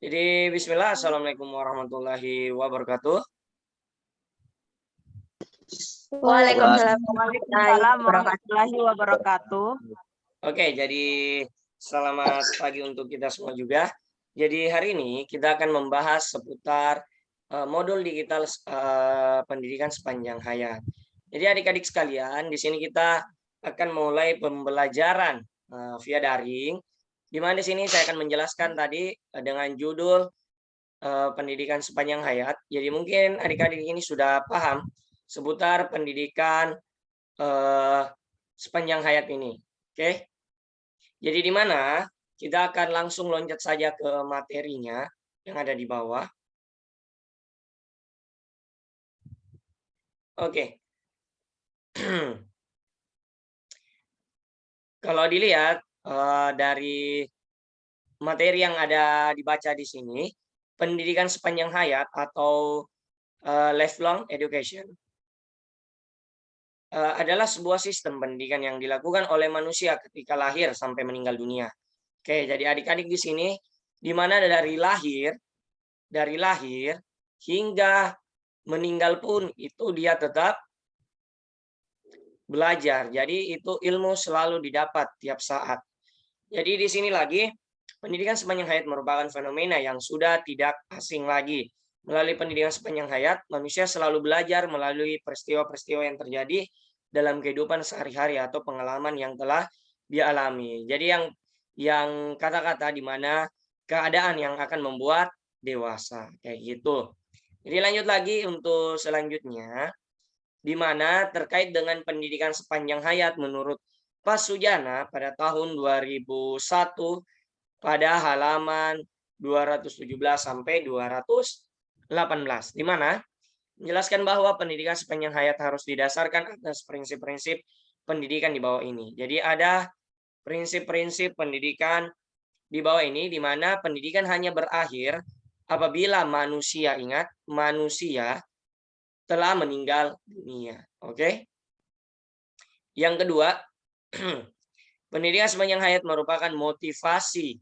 Jadi bismillah, assalamualaikum warahmatullahi wabarakatuh. Waalaikumsalam Waalaikumsalam warahmatullahi wabarakatuh. Oke, jadi selamat pagi untuk kita semua juga. Jadi hari ini kita akan membahas seputar modul digital pendidikan sepanjang hayat. Jadi adik-adik sekalian, di sini kita akan mulai pembelajaran via daring. Di mana di sini saya akan menjelaskan tadi dengan judul pendidikan sepanjang hayat. Jadi mungkin adik-adik ini sudah paham seputar pendidikan sepanjang hayat ini. Oke. Jadi di mana kita akan langsung loncat saja ke materinya yang ada di bawah. Oke. Kalau dilihat dari materi yang ada dibaca di sini, pendidikan sepanjang hayat atau lifelong education adalah sebuah sistem pendidikan yang dilakukan oleh manusia ketika lahir sampai meninggal dunia. Oke, jadi adik-adik di sini di mana dari lahir hingga meninggal pun itu dia tetap belajar. Jadi itu ilmu selalu didapat tiap saat. Jadi di sini lagi pendidikan sepanjang hayat merupakan fenomena yang sudah tidak asing lagi. Melalui pendidikan sepanjang hayat, manusia selalu belajar melalui peristiwa-peristiwa yang terjadi dalam kehidupan sehari-hari atau pengalaman yang telah dialami. Jadi yang kata-kata di mana keadaan yang akan membuat dewasa kayak gitu. Jadi lanjut lagi untuk selanjutnya, di mana terkait dengan pendidikan sepanjang hayat menurut Pak Sujana pada tahun 2001 pada halaman 217 sampai 218, di mana menjelaskan bahwa pendidikan sepanjang hayat harus didasarkan atas prinsip-prinsip pendidikan di bawah ini. Jadi ada prinsip-prinsip pendidikan di bawah ini, di mana pendidikan hanya berakhir apabila manusia, ingat, manusia telah meninggal dunia. Oke? Yang kedua, pendidikan sepanjang hayat merupakan motivasi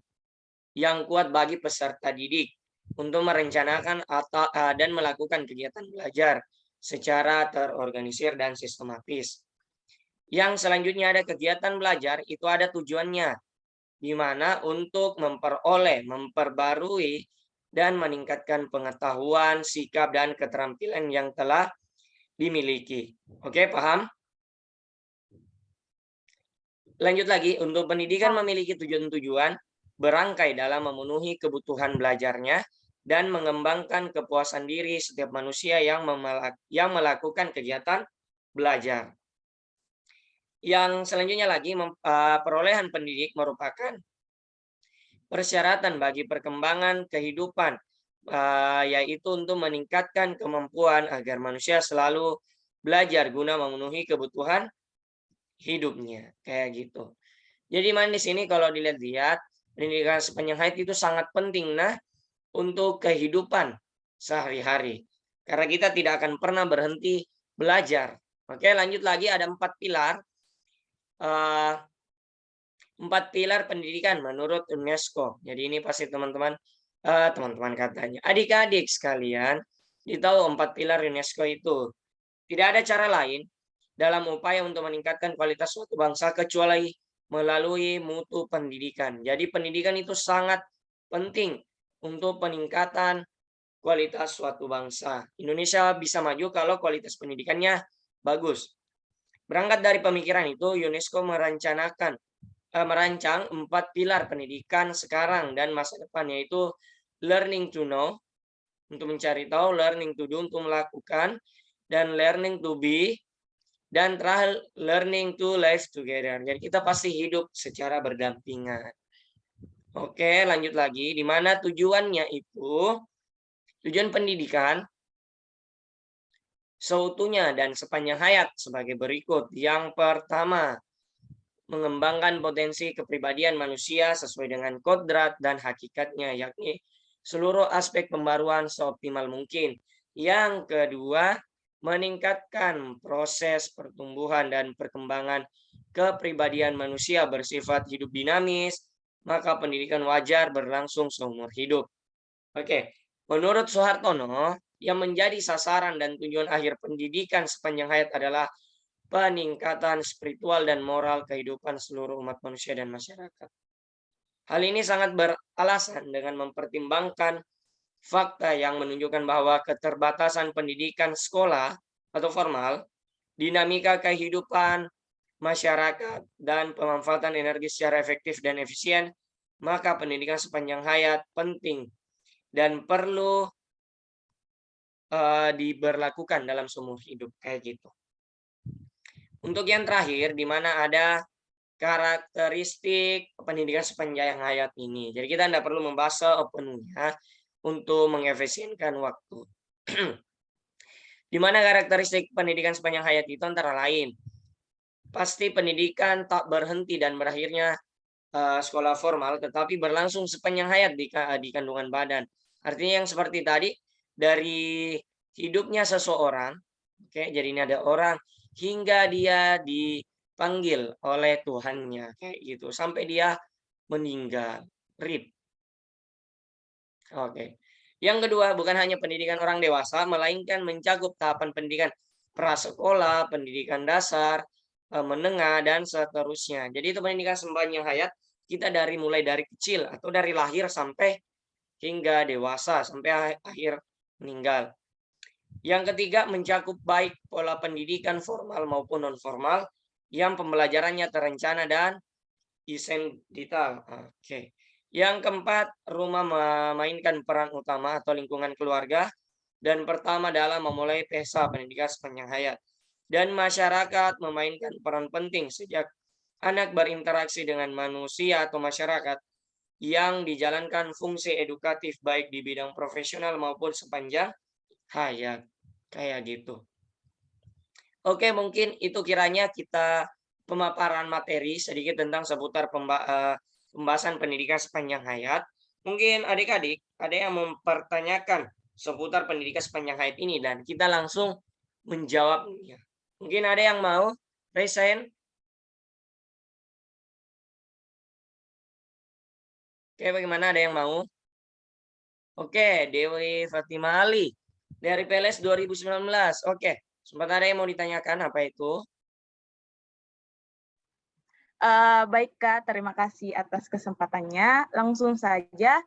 yang kuat bagi peserta didik untuk merencanakan dan melakukan kegiatan belajar secara terorganisir dan sistematis. Yang selanjutnya ada kegiatan belajar, itu ada tujuannya, di mana untuk memperbarui dan meningkatkan pengetahuan, sikap, dan keterampilan yang telah dimiliki. Oke, paham? Lanjut lagi, untuk pendidikan memiliki tujuan-tujuan berangkai dalam memenuhi kebutuhan belajarnya dan mengembangkan kepuasan diri setiap manusia yang melakukan kegiatan belajar. Yang selanjutnya lagi, perolehan pendidik merupakan persyaratan bagi perkembangan kehidupan, yaitu untuk meningkatkan kemampuan agar manusia selalu belajar guna memenuhi kebutuhan hidupnya, kayak gitu. Jadi di sini kalau dilihat-lihat, pendidikan sepanjang hayat itu sangat penting untuk kehidupan sehari-hari. Karena kita tidak akan pernah berhenti belajar. Oke, lanjut lagi ada 4 pilar. 4 pilar pendidikan menurut UNESCO. Jadi ini pasti teman-teman katanya. Adik-adik sekalian, ditahu 4 pilar UNESCO itu. Tidak ada cara lain dalam upaya untuk meningkatkan kualitas suatu bangsa kecuali melalui mutu pendidikan. Jadi pendidikan itu sangat penting untuk peningkatan kualitas suatu bangsa. Indonesia bisa maju kalau kualitas pendidikannya bagus. Berangkat dari pemikiran itu, UNESCO merancang 4 pilar pendidikan sekarang dan masa depan, yaitu learning to know, untuk mencari tahu, learning to do, untuk melakukan, dan learning to be, dan terakhir learning to live together. Jadi kita pasti hidup secara berdampingan. Oke, lanjut lagi. Di mana tujuannya itu, tujuan pendidikan seutuhnya dan sepanjang hayat sebagai berikut. Yang pertama, mengembangkan potensi kepribadian manusia sesuai dengan kodrat dan hakikatnya, yakni seluruh aspek pembaruan seoptimal mungkin. Yang kedua, meningkatkan proses pertumbuhan dan perkembangan kepribadian manusia bersifat hidup dinamis, maka pendidikan wajar berlangsung seumur hidup. Oke, menurut Soehartono, yang menjadi sasaran dan tujuan akhir pendidikan sepanjang hayat adalah peningkatan spiritual dan moral kehidupan seluruh umat manusia dan masyarakat. Hal ini sangat beralasan dengan mempertimbangkan fakta yang menunjukkan bahwa keterbatasan pendidikan sekolah atau formal, dinamika kehidupan masyarakat, dan pemanfaatan energi secara efektif dan efisien, maka pendidikan sepanjang hayat penting dan perlu diberlakukan dalam seumur hidup kayak gitu. Untuk yang terakhir, di mana ada karakteristik pendidikan sepanjang hayat ini. Jadi kita tidak perlu membahas sepenuhnya untuk mengefisienkan waktu. Di mana karakteristik pendidikan sepanjang hayat itu antara lain, pasti pendidikan tak berhenti dan berakhirnya sekolah formal, tetapi berlangsung sepanjang hayat di kandungan badan. Artinya yang seperti tadi, dari hidupnya seseorang, oke, jadi ini ada orang hingga dia dipanggil oleh Tuhannya, kayak gitu, sampai dia meninggal, rib. Oke. Yang kedua, bukan hanya pendidikan orang dewasa, melainkan mencakup tahapan pendidikan prasekolah, pendidikan dasar, menengah, dan seterusnya. Jadi itu pendidikan sepanjang hayat, kita mulai dari kecil atau dari lahir sampai hingga dewasa, sampai akhir meninggal. Yang ketiga, mencakup baik pola pendidikan formal maupun non-formal yang pembelajarannya terencana dan desain detail. Oke. Yang keempat, rumah memainkan peran utama atau lingkungan keluarga dan pertama dalam memulai pesta pendidikan sepanjang hayat. Dan masyarakat memainkan peran penting sejak anak berinteraksi dengan manusia atau masyarakat yang dijalankan fungsi edukatif baik di bidang profesional maupun sepanjang hayat. Kayak gitu. Oke, mungkin itu kiranya kita pemaparan materi sedikit tentang seputar pembahasan pendidikan sepanjang hayat. Mungkin adik-adik ada yang mempertanyakan seputar pendidikan sepanjang hayat ini dan kita langsung menjawabnya. Mungkin ada yang mau raise hand? Oke, bagaimana, ada yang mau? Oke, Dewi Fatima Ali dari PLS 2019. Oke, sempat ada yang mau ditanyakan apa itu? Baik Kak, terima kasih atas kesempatannya. Langsung saja,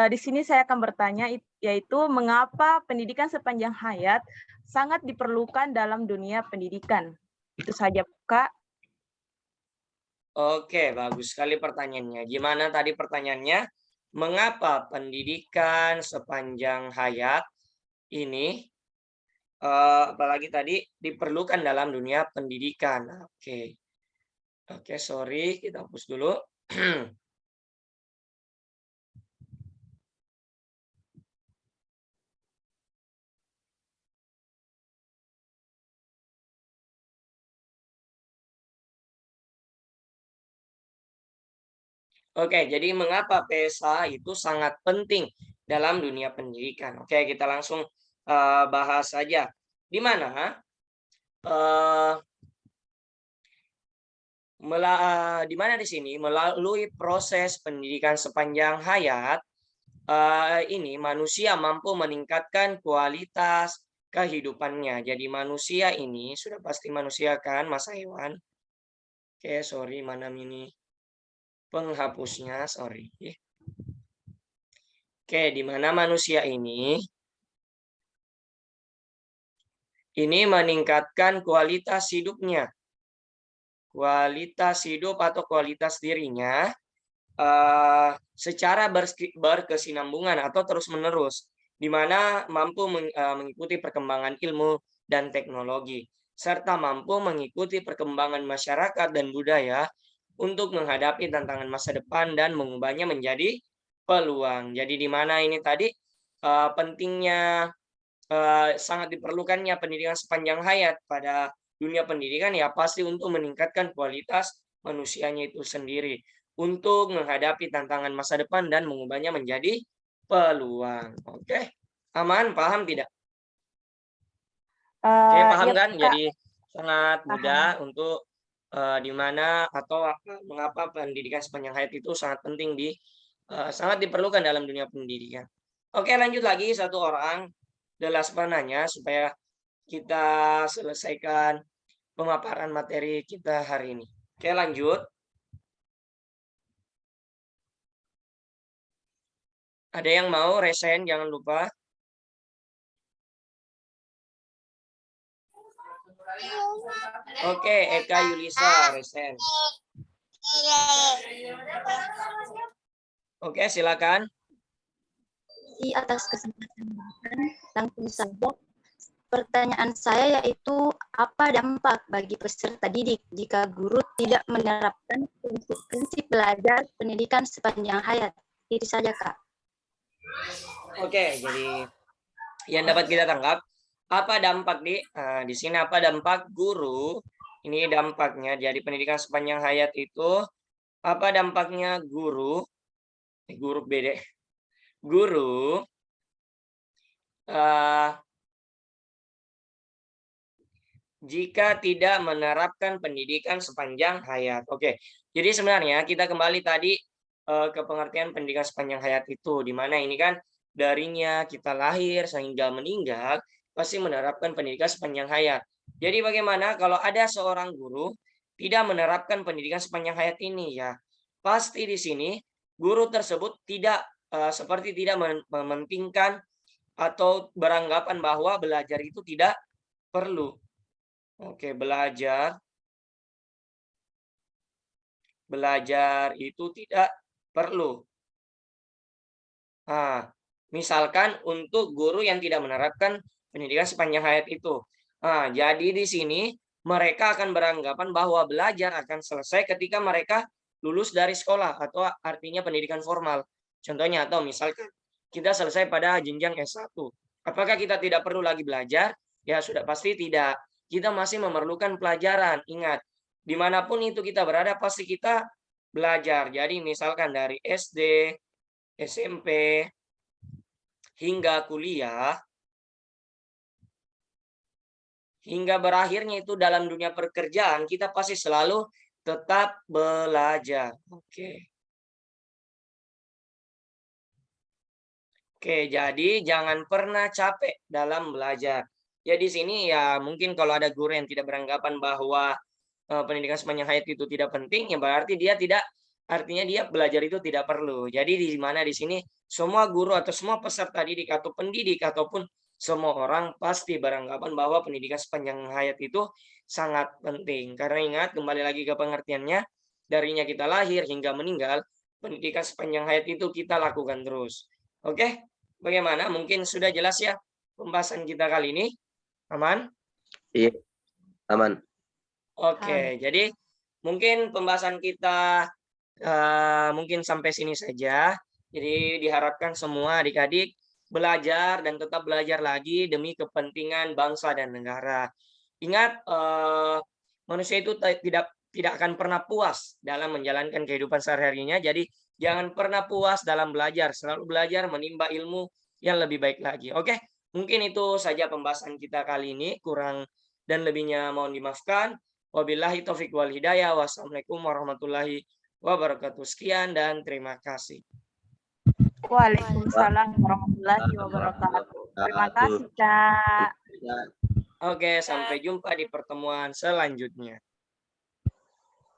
di sini saya akan bertanya, yaitu mengapa pendidikan sepanjang hayat sangat diperlukan dalam dunia pendidikan? Itu saja Kak. Oke, bagus sekali pertanyaannya. Gimana tadi pertanyaannya? Mengapa pendidikan sepanjang hayat ini, apalagi tadi diperlukan dalam dunia pendidikan? Oke. Oke, sorry, kita hapus dulu. Oke, jadi mengapa PSA itu sangat penting dalam dunia pendidikan? Oke, kita langsung bahas saja. Di mana di mana di sini melalui proses pendidikan sepanjang hayat ini manusia mampu meningkatkan kualitas kehidupannya. Jadi manusia ini sudah pasti manusia kan, Mas Iwan? Oke, sorry, mana ini penghapusnya, sorry. Oke, di mana manusia ini meningkatkan kualitas hidupnya. Kualitas hidup atau kualitas dirinya secara berkesinambungan atau terus-menerus, di mana mampu mengikuti perkembangan ilmu dan teknologi, serta mampu mengikuti perkembangan masyarakat dan budaya untuk menghadapi tantangan masa depan dan mengubahnya menjadi peluang. Jadi di mana ini tadi pentingnya sangat diperlukannya pendidikan sepanjang hayat pada dunia pendidikan ya pasti untuk meningkatkan kualitas manusianya itu sendiri untuk menghadapi tantangan masa depan dan mengubahnya menjadi peluang. Oke, aman, paham tidak? Oke, paham Ya, kan? Kak, Jadi sangat paham. mudah untuk di mana atau mengapa pendidikan sepanjang hayat itu sangat penting sangat diperlukan dalam dunia pendidikan. Oke, lanjut lagi satu orang. The last nanya supaya kita selesaikan pemaparan materi kita hari ini. Oke, lanjut. Ada yang mau resen, jangan lupa. Oke, Eka Yulisa resen. Oke, silakan. Di atas kesempatan langsung saja. Pertanyaan saya yaitu apa dampak bagi peserta didik jika guru tidak menerapkan prinsip belajar pendidikan sepanjang hayat? Itu saja, Kak. Oke, jadi yang dapat kita tangkap apa dampak di sini apa dampak guru? Ini dampaknya jadi pendidikan sepanjang hayat itu apa dampaknya guru? Guru beda. Guru jika tidak menerapkan pendidikan sepanjang hayat. Oke, jadi sebenarnya kita kembali tadi ke pengertian pendidikan sepanjang hayat itu, di mana ini kan darinya kita lahir sehingga meninggal pasti menerapkan pendidikan sepanjang hayat. Jadi bagaimana kalau ada seorang guru tidak menerapkan pendidikan sepanjang hayat ini ya? Pasti di sini guru tersebut tidak seperti tidak mementingkan atau beranggapan bahwa belajar itu tidak perlu. Oke, belajar itu tidak perlu. Nah, misalkan untuk guru yang tidak menerapkan pendidikan sepanjang hayat itu. Nah, jadi di sini mereka akan beranggapan bahwa belajar akan selesai ketika mereka lulus dari sekolah atau artinya pendidikan formal. Contohnya atau misalkan kita selesai pada jenjang S1. Apakah kita tidak perlu lagi belajar? Ya, sudah pasti tidak. Kita masih memerlukan pelajaran. Ingat, dimanapun itu kita berada, pasti kita belajar. Jadi misalkan dari SD, SMP, hingga kuliah, hingga berakhirnya itu dalam dunia pekerjaan, kita pasti selalu tetap belajar. Oke. Oke, jadi jangan pernah capek dalam belajar. Ya di sini ya mungkin kalau ada guru yang tidak beranggapan bahwa pendidikan sepanjang hayat itu tidak penting, ya berarti dia tidak artinya dia belajar itu tidak perlu. Jadi di mana di sini semua guru atau semua peserta didik atau pendidik ataupun semua orang pasti beranggapan bahwa pendidikan sepanjang hayat itu sangat penting. Karena ingat kembali lagi ke pengertiannya, darinya kita lahir hingga meninggal, pendidikan sepanjang hayat itu kita lakukan terus. Oke, bagaimana? Mungkin sudah jelas ya pembahasan kita kali ini. Aman? Iya, aman. Oke, jadi mungkin pembahasan kita mungkin sampai sini saja. Jadi diharapkan semua adik-adik belajar dan tetap belajar lagi demi kepentingan bangsa dan negara. Ingat, manusia itu tidak akan pernah puas dalam menjalankan kehidupan sehari-harinya. Jadi jangan pernah puas dalam belajar. Selalu belajar menimba ilmu yang lebih baik lagi. Oke, mungkin itu saja pembahasan kita kali ini. Kurang dan lebihnya mohon dimaafkan. Wabillahi taufiq wal hidayah. Wassalamualaikum warahmatullahi wabarakatuh. Sekian dan terima kasih. Waalaikumsalam warahmatullahi wabarakatuh. Terima kasih, Kak. Oke, sampai jumpa di pertemuan selanjutnya.